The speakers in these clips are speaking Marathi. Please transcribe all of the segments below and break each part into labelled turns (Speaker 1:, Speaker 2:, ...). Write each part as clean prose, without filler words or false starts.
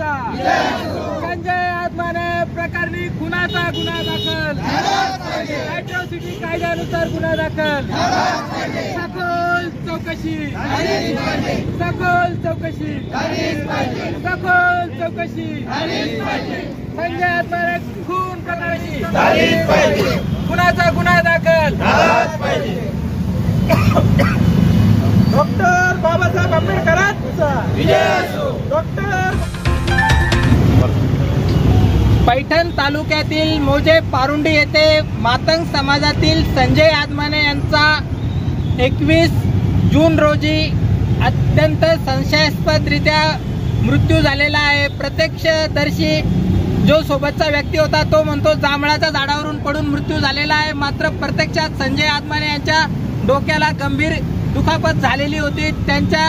Speaker 1: संजय आदमाने प्रकरणी खुनाचा गुन्हा दाखल, ॲट्रॉसिटी कायद्यानुसार गुन्हा दाखल, सखोल चौकशी, सखोल चौकशी, सखोल चौकशी, संजय आदमाने खून प्रकरणी खुनाचा गुन्हा दाखल, डॉक्टर बाबासाहेब आंबेडकरांचा विजय असो. डॉक्टर पैठण तालुक्यातील मोजे पारुंडी येथे मातंग समाजातील संजय आदमाने यांचा 21 जून रोजी अत्यंत संशयास्पदरित्या मृत्यू झालेला आहे. प्रत्यक्षदर्शी जो सोबतचा व्यक्ती होता तो म्हणतो जांभळाच्या झाडावरून पडून मृत्यू झालेला आहे. मात्र प्रत्यक्षात संजय आदमाने यांच्या डोक्याला गंभीर दुखापत झालेली होती. त्यांच्या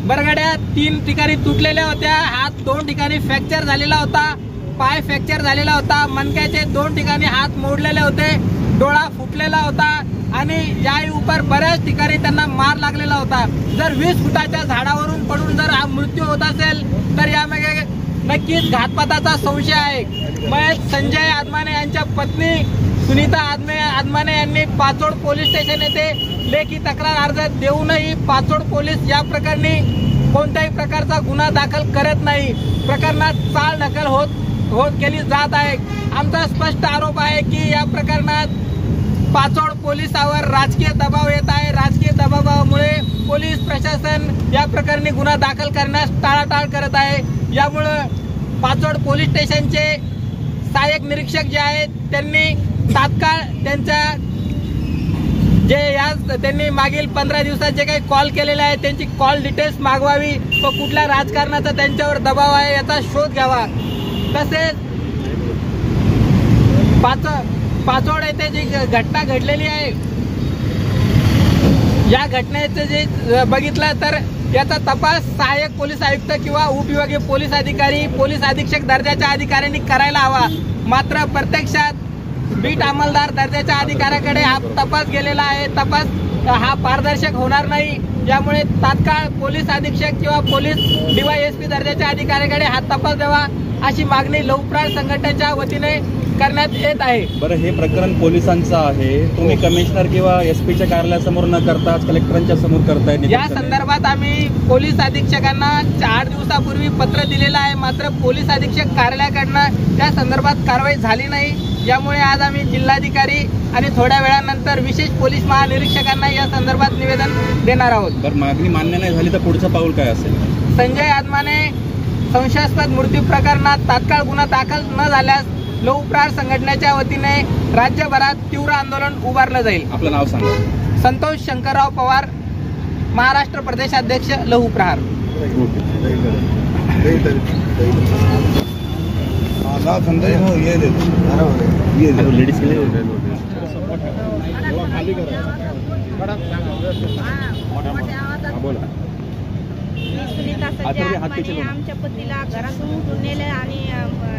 Speaker 1: बरगड्या 3 ठिकाणी तुटलेल्या होत्या, हात 2 ठिकाणी फ्रॅक्चर झालेला होता, पाय फ्रॅक्चर झालेला होता, मणक्याचे 2 ठिकाणी हात मोडलेले होते, डोळा फुटलेला होता आणि याही उपर बऱ्याच ठिकाणी त्यांना मार लागलेला होता. जर 20 फुटाच्या झाडावरून पडून जर हा मृत्यू होत असेल तर यामागे नक्कीच घातपाताचा संशय आहे. मग संजय आदमाने यांच्या पत्नी सुनीता आदमाने यांनी पाचोड पोलीस स्टेशन येथे लेखी तक्रार अर्ज देऊनही पाचोड पोलीस या प्रकरणी कोणत्याही प्रकारचा गुन्हा दाखल करत नाही. प्रकरणात चालढकल होत केली जात आहे. आमचा स्पष्ट आरोप आहे की या प्रकरणात पाचोड पोलिसावर राजकीय दबाव येत आहे. राजकीय दबावामुळे पोलीस प्रशासन या प्रकरणी गुन्हा दाखल करण्यास टाळाटाळ करत आहे. यामुळे पाचोड पोलीस स्टेशनचे सहाय्यक निरीक्षक जे आहेत त्यांनी तात्काळ त्यांनी मागील 15 दिवसात जे काही कॉल केलेले आहेत त्यांची कॉल डिटेल्स मागवावी व कुठल्या राजकारणाचा त्यांच्यावर दबाव आहे याचा शोध घ्यावा. तसेच पाचोड येथे जी घटना घडलेली आहे या घटनेचे जे बघितलं तर याचा तपास सहाय्यक पोलीस आयुक्त किंवा उपविभागीय पोलीस अधिकारी, पोलीस अधीक्षक दर्जाच्या अधिकाऱ्यांनी करायला हवा. मात्र प्रत्यक्षात बीट अंमलदार दर्जाच्या अधिकाऱ्याकडे हा तपास गेलेला आहे. तपास हा पारदर्शक होणार नाही. यामुळे तात्काळ पोलीस अधीक्षक किंवा पोलीस DYSP दर्जाच्या अधिकाऱ्याकडे हा तपास द्यावा अशी मागणी लवप्राण संघटनेच्या वतीने करण्यात येत आहे. बरं, हे प्रकरण पोलिसांचं आहे, तुम्ही कमिशनर किंवा SP च्या कार्यालयासमोर न करता कलेक्टरांच्या समोर करताय. या संदर्भात आम्ही पोलीस अधीक्षकांना 4 दिवसापूर्वी पत्र दिलेलं आहे. मात्र पोलीस अधीक्षक कार्यालयाकडनं त्या संदर्भात कारवाई झाली नाही. यामुळे आज आम्ही जिल्हाधिकारी आणि थोड्या वेळानंतर विशेष पोलीस महानिरीक्षकांना या संदर्भात निवेदन देणार आहोत. बरं, मागणी मान्य नाही झाली तर पुढचं पाऊल काय असेल? संजय आदमाने संशयास्पद मृत्यू प्रकरणात तात्काळ गुन्हा दाखल न झाल्यास लहूप्रहार संघटनेच्या वतीने राज्यभरात तीव्र आंदोलन उभारलं जाईल. आपलं नाव सांगा. संतोष शंकरराव पवार, महाराष्ट्र प्रदेश अध्यक्ष लहूप्रहार. लेडीज के लिए
Speaker 2: सुनीता संजय आदमाने आमच्या पतीला घरातून उठून नेले आणि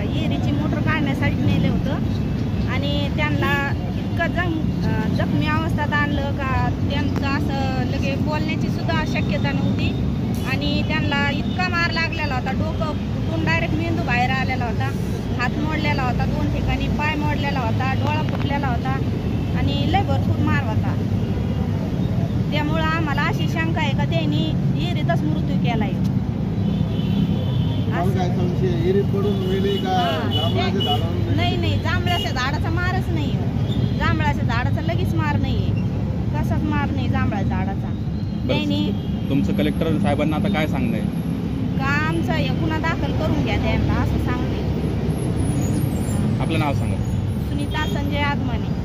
Speaker 2: विहिरीची मोटर काढण्यासाठी नेले होतं आणि त्यांना इतकं जखमी अवस्थेत आणलं का त्यांचं असं लगे बोलण्याची सुद्धा शक्यता नव्हती आणि त्यांना इतका मार लागलेला होता. डोकं फुटून डायरेक्ट मेंदू बाहेर आलेला होता, हात मोडलेला होता, 2 ठिकाणी पाय मोडलेला होता, डोळा फुटलेला होता आणि लय भरपूर मार होता. त्यामुळं आम्हाला अशी शंका आहे का त्यांनी विहिरीतच मृत्यू केलाय. नाही, जांभळाच्या झाडाचा मारच नाही. जांभळाच्या झाडाचा लगेच मार नाहीये, कसाच मार नाही जांभळाच्या झाडाचा. त्यांनी
Speaker 1: तुमचं कलेक्टर साहेबांना आता काय सांगणं आहे
Speaker 2: का आमचा गुन्हा दाखल करून घ्या त्यांना असं सांगते.
Speaker 1: आपलं नाव सांगा.
Speaker 2: सुनीता संजय आदमाने.